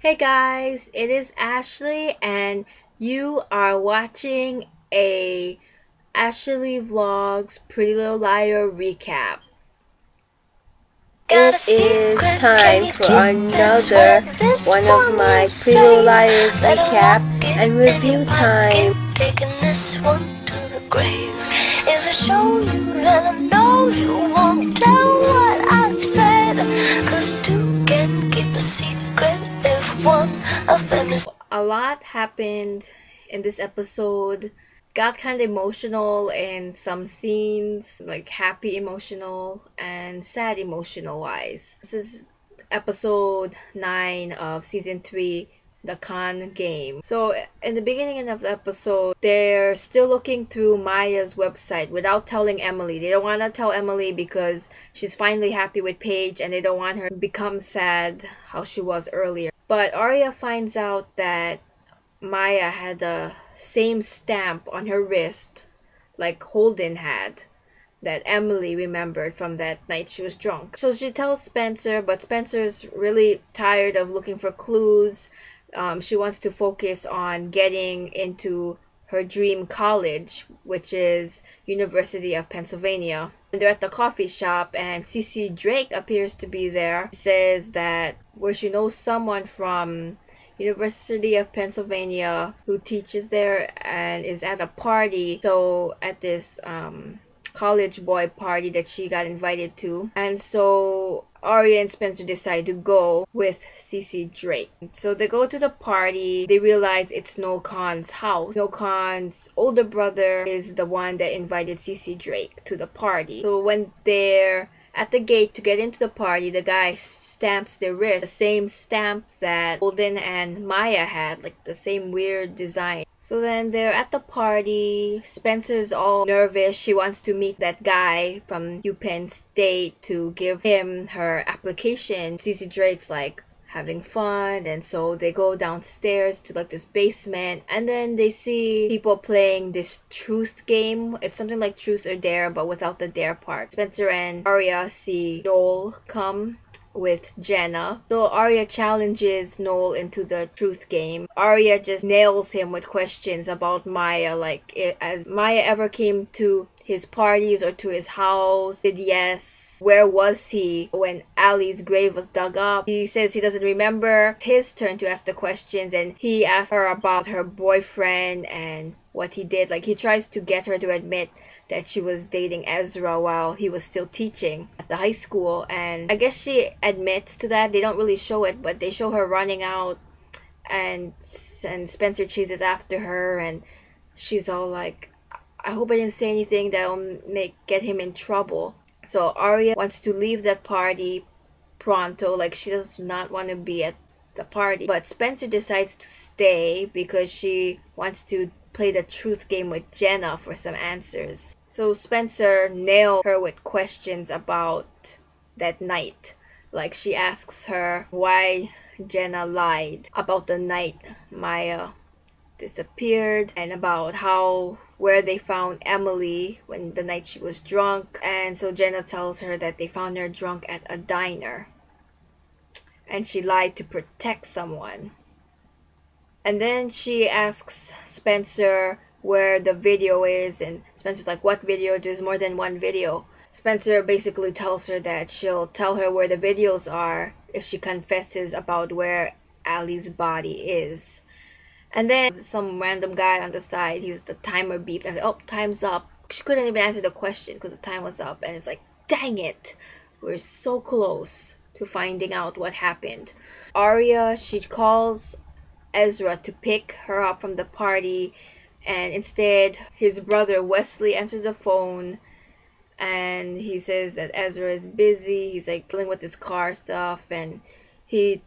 Hey guys, it is Ashley and you are watching a Ashley Vlogs Pretty Little Liar recap. It is time for another one of my Pretty Little Liars recap and review time. Taking this one to the grave. If I show you, then I know you won't tell what I said. 'Cause two can keep a secret if one of them is. A lot happened in this episode. Got kind of emotional in some scenes, like happy emotional and sad emotional wise. This is episode 9 of season 3, the Kahn game. So in the beginning of the episode, they're still looking through Maya's website without telling Emily. They don't want to tell Emily because she's finally happy with Paige and they don't want her to become sad how she was earlier. But Arya finds out that Maya had the same stamp on her wrist like Holden had, that Emily remembered from that night she was drunk. So she tells Spencer, but Spencer's really tired of looking for clues. She wants to focus on getting into her dream college, which is University of Pennsylvania. And they're at the coffee shop and Cece Drake appears to be there. She says that where she knows someone from University of Pennsylvania who teaches there and is at a party. So at this college boy party that she got invited to. And so Arya and Spencer decide to go with Cece Drake. So they go to the party. They realize it's Noel Kahn's house. Noel Kahn's older brother is the one that invited Cece Drake to the party. So when they're at the gate to get into the party, the guy stamps their wrist, the same stamp that Holden and Maya had, like the same weird design. So then they're at the party. Spencer's all nervous. She wants to meet that guy from UPenn State to give him her application. Cece Drake's like having fun, and so they go downstairs to like this basement, and then they see people playing this truth game. It's something like truth or dare, but without the dare part. Spencer and Arya see Noel come with Jenna. So Arya challenges Noel into the truth game. Arya just nails him with questions about Maya, like has Maya ever came to his parties or to his house? Did yes. Where was he when Ali's grave was dug up? He says he doesn't remember. It's his turn to ask the questions, and he asks her about her boyfriend and what he did. Like, he tries to get her to admit that she was dating Ezra while he was still teaching at the high school, and I guess she admits to that. They don't really show it, but they show her running out, and Spencer chases after her, and she's all like, I hope I didn't say anything that'll get him in trouble. So Arya wants to leave that party pronto, like she does not want to be at the party. But Spencer decides to stay because she wants to play the truth game with Jenna for some answers. So Spencer nailed her with questions about that night. Like, she asks her why Jenna lied about the night Maya disappeared, and about where they found Emily when the night she was drunk. And so Jenna tells her that they found her drunk at a diner and she lied to protect someone. And then she asks Spencer where the video is, and Spencer's like, what video? There's more than one video. Spencer basically tells her that she'll tell her where the videos are if she confesses about where Ali's body is. And then some random guy on the side, he's the timer beeped and oh, time's up. She couldn't even answer the question because the time was up, and it's like, dang it, we're so close to finding out what happened. Arya, she calls Ezra to pick her up from the party, and instead his brother Wesley answers the phone, and he says that Ezra is busy. He's like dealing with his car stuff, and he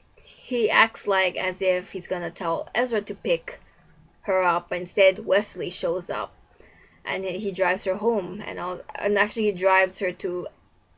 acts like as if he's gonna tell Ezra to pick her up, but instead Wesley shows up and he drives her home, and actually he drives her to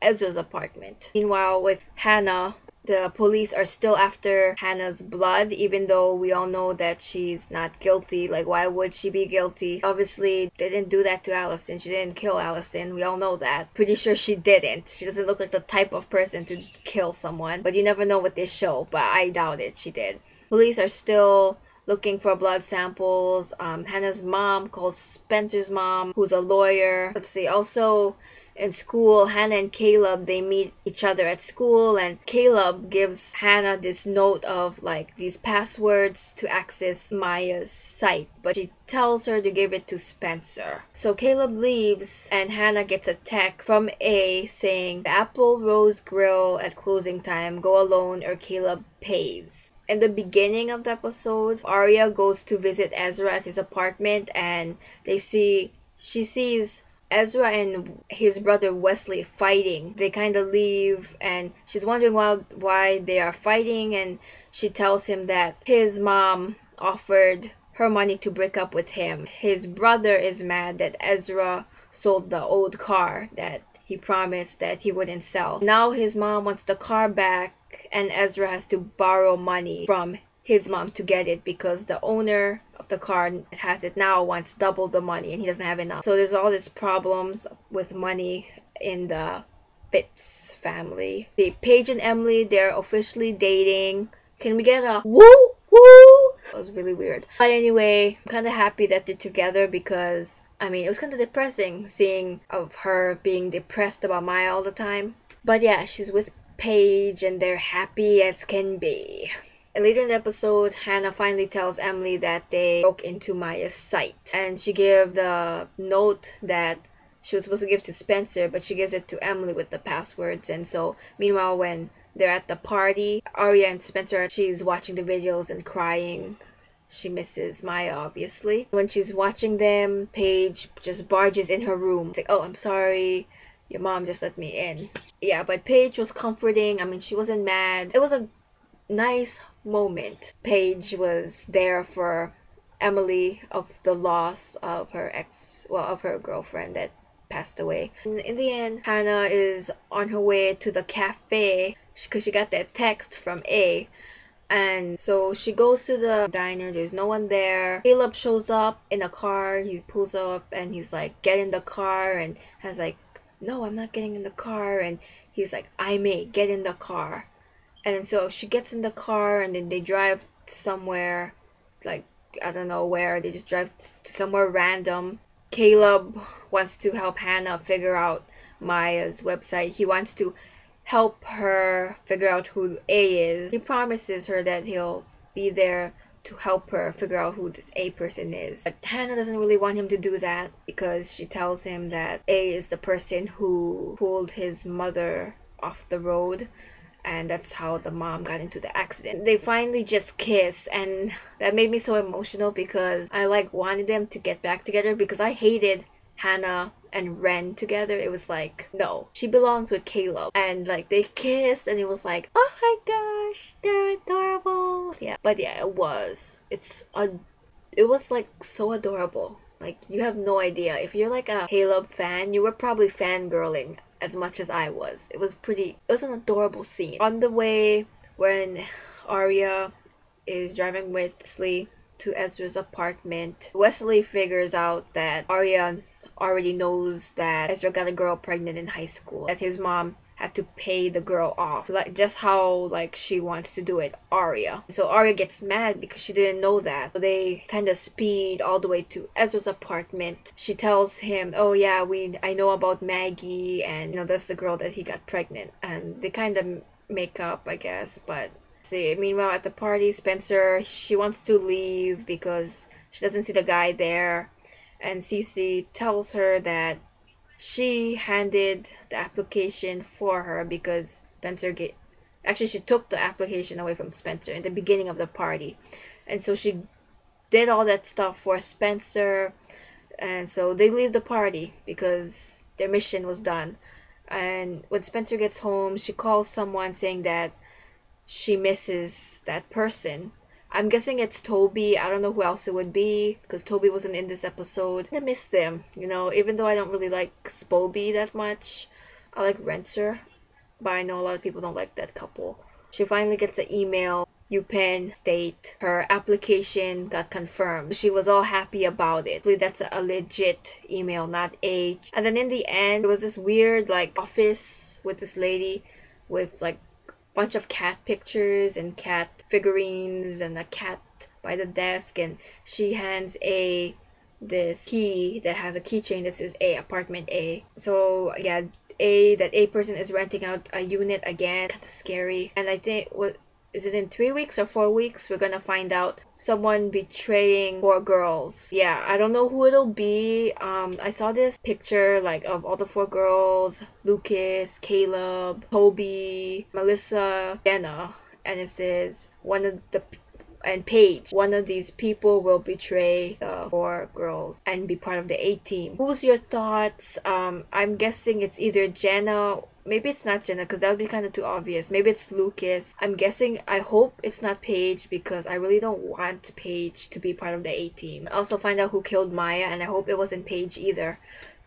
Ezra's apartment. Meanwhile, with Hannah, the police are still after Hannah's blood, even though we all know that she's not guilty. Like, why would she be guilty? Obviously, they didn't do that to Allison. She didn't kill Allison. We all know that. Pretty sure she didn't. She doesn't look like the type of person to kill someone. But you never know with this show. But I doubt it. She did. Police are still looking for blood samples. Hannah's mom calls Spencer's mom, who's a lawyer. Let's see, also in school, Hannah and Caleb, they meet each other at school, and Caleb gives Hannah this note of like these passwords to access Maya's site, but she tells her to give it to Spencer. So Caleb leaves, and Hannah gets a text from A saying, Apple Rose Grill at closing time, go alone or Caleb pays. In the beginning of the episode, Arya goes to visit Ezra at his apartment, and she sees Ezra and his brother Wesley fighting. They kind of leave, and she's wondering why they are fighting, and she tells him that his mom offered her money to break up with him. His brother is mad that Ezra sold the old car that he promised that he wouldn't sell. Now his mom wants the car back, and Ezra has to borrow money from his mom to get it because the owner of the car that has it now wants double the money and he doesn't have enough. So there's all these problems with money in the Fitz family. The Paige and Emily, they're officially dating. Can we get a woo woo? That was really weird. But anyway, I'm kind of happy that they're together because, I mean, it was kind of depressing seeing of her being depressed about Maya all the time. But yeah, she's with Paige and they're happy as can be. Later in the episode, Hannah finally tells Emily that they broke into Maya's site, and she gave the note that she was supposed to give to Spencer, but she gives it to Emily with the passwords. And so meanwhile, when they're at the party, Arya and Spencer, she's watching the videos and crying. She misses Maya, obviously. When she's watching them, Paige just barges in her room. It's like, oh, I'm sorry, your mom just let me in. Yeah, but Paige was comforting. I mean, she wasn't mad. It was a nice moment. Paige was there for Emily of the loss of her of her girlfriend that passed away. And in the end, Hannah is on her way to the cafe because she got that text from A. And so she goes to the diner. There's no one there. Caleb shows up in a car. He pulls up and he's like, get in the car. And Hannah's like, no, I'm not getting in the car. And he's like, I may get in the car. And so she gets in the car and then they drive somewhere, like, I don't know where. They just drive to somewhere random. Caleb wants to help Hannah figure out Maya's website. He wants to help her figure out who A is. He promises her that he'll be there to help her figure out who this A person is. But Hannah doesn't really want him to do that because she tells him that A is the person who pulled his mother off the road. And that's how the mom got into the accident. They finally just kiss, and that made me so emotional because I like wanted them to get back together because I hated Hannah and Ren together. It was like, no, she belongs with Caleb. And like they kissed and it was like, oh my gosh, they're adorable. Yeah, but yeah, it was like so adorable. Like, you have no idea. If you're like a Caleb fan, you were probably fangirling as much as I was. It was an adorable scene. On the way, when Arya is driving with Wesley to Ezra's apartment, Wesley figures out that Arya already knows that Ezra got a girl pregnant in high school, that his mom had to pay the girl off, like just how like she wants to do it, Arya. So Arya gets mad because she didn't know that. So they kind of speed all the way to Ezra's apartment. She tells him, oh yeah, I know about Maggie, and you know that's the girl that he got pregnant, and they kind of make up, I guess. But see, meanwhile at the party, Spencer, she wants to leave because she doesn't see the guy there, and Cece tells her that she handed the application for her because she took the application away from Spencer in the beginning of the party. And so she did all that stuff for Spencer. And so they leave the party because their mission was done. And when Spencer gets home, she calls someone saying that she misses that person. I'm guessing it's Toby. I don't know who else it would be because Toby wasn't in this episode. I miss them, you know, even though I don't really like Spoby that much. I like Renser, but I know a lot of people don't like that couple. She finally gets an email. UPenn state her application got confirmed. She was all happy about it. So that's a legit email, not a. And then in the end, it was this weird like office with this lady with like bunch of cat pictures and cat figurines and a cat by the desk, and she hands A this key that has a keychain that says A, apartment A. So yeah, that A person is renting out a unit again. Kind of scary. And I think what is it, in 3 weeks or 4 weeks we're gonna find out someone betraying 4 girls. Yeah, I don't know who it'll be. I saw this picture like of all the 4 girls: Lucas, Caleb, Toby, Melissa, Jenna, and it says one of the and Paige, one of these people will betray the 4 girls and be part of the A team. Who's your thoughts? I'm guessing it's either Jenna. Maybe it's not Jenna because that would be kind of too obvious. Maybe it's Lucas. I'm guessing, I hope it's not Paige because I really don't want Paige to be part of the A team. Also find out who killed Maya, and I hope it wasn't Paige either,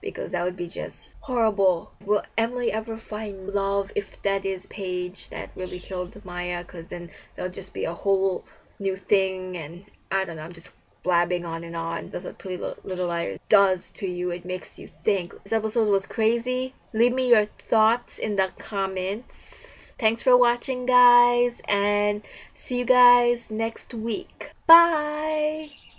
because that would be just horrible. Will Emily ever find love if that is Paige that really killed Maya? Because then there'll just be a whole new thing, and I don't know, I'm just blabbing on and on. That's what Pretty Little Liars does to you. It makes you think. This episode was crazy. Leave me your thoughts in the comments. Thanks for watching, guys, and see you guys next week. Bye!